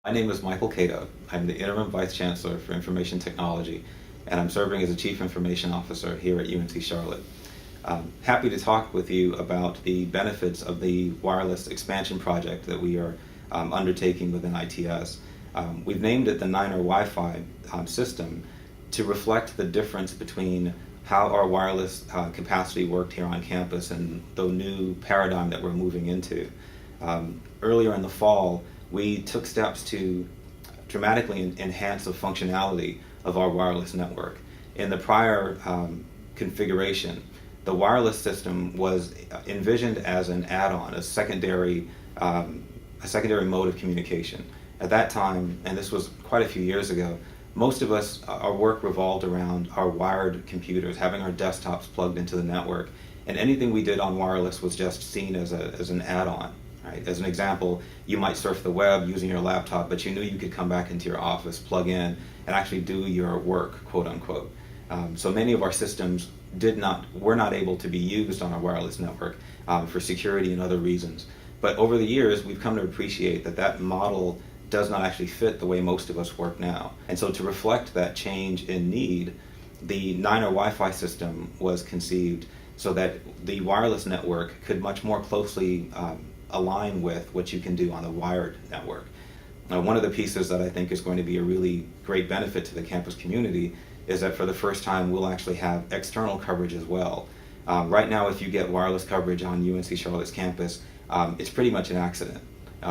My name is Michael Cato. I'm the Interim Vice Chancellor for Information Technology, and I'm serving as a Chief Information Officer here at UNC Charlotte. Happy to talk with you about the benefits of the wireless expansion project that we are undertaking within ITS. We've named it the NinerWifi system to reflect the difference between how our wireless capacity worked here on campus and the new paradigm that we're moving into. Earlier in the fall, we took steps to dramatically enhance the functionality of our wireless network. In the prior configuration, the wireless system was envisioned as an add-on, a secondary mode of communication. At that time, and this was quite a few years ago, most of us, our work revolved around our wired computers, having our desktops plugged into the network, and anything we did on wireless was just seen as an add-on. Right? As an example, you might surf the web using your laptop, but you knew you could come back into your office, plug in, and actually do your work, quote unquote. So many of our systems were not able to be used on our wireless network for security and other reasons. But over the years, we've come to appreciate that model does not actually fit the way most of us work now. And so to reflect that change in need, the NinerWifi system was conceived so that the wireless network could much more closely align with what you can do on the wired network. Now, one of the pieces that I think is going to be a really great benefit to the campus community is that for the first time we'll actually have external coverage as well. Right now, if you get wireless coverage on UNC Charlotte's campus, it's pretty much an accident.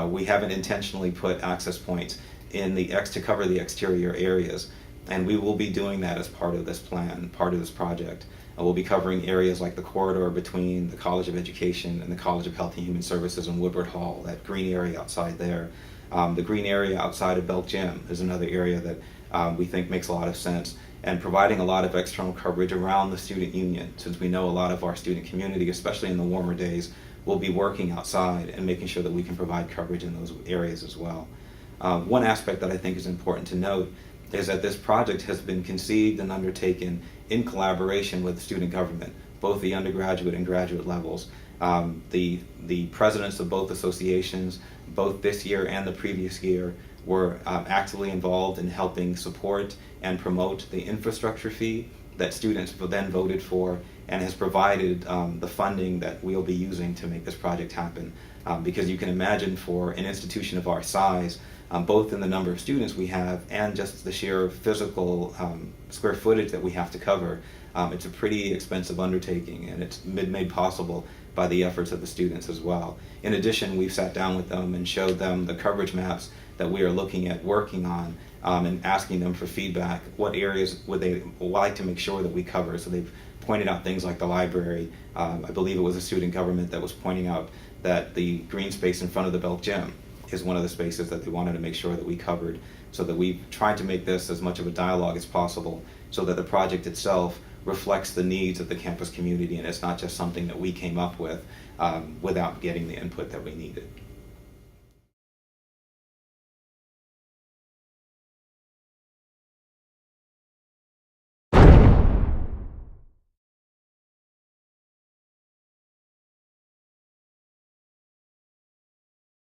We haven't intentionally put access points in to cover the exterior areas, and we will be doing that as part of this plan, part of this project. We'll be covering areas like the corridor between the College of Education and the College of Health and Human Services in Woodward Hall, that green area outside there. The green area outside of Belk Gym is another area that we think makes a lot of sense, and providing a lot of external coverage around the student union, since we know a lot of our student community, especially in the warmer days, will be working outside and making sure that we can provide coverage in those areas as well. One aspect that I think is important to note is that this project has been conceived and undertaken in collaboration with student government, both the undergraduate and graduate levels. The presidents of both associations, both this year and the previous year, were actively involved in helping support and promote the infrastructure fee that students then voted for, and has provided the funding that we'll be using to make this project happen. Because you can imagine, for an institution of our size, both in the number of students we have and just the sheer physical square footage that we have to cover, it's a pretty expensive undertaking, and it's made possible by the efforts of the students as well. In addition, we've sat down with them and showed them the coverage maps that we are looking at working on, and asking them for feedback. What areas would they like to make sure that we cover? So they've pointed out things like the library. I believe it was a student government that was pointing out that the green space in front of the Belk Gym is one of the spaces that they wanted to make sure that we covered, so that we've tried to make this as much of a dialogue as possible so that the project itself reflects the needs of the campus community, and it's not just something that we came up with without getting the input that we needed.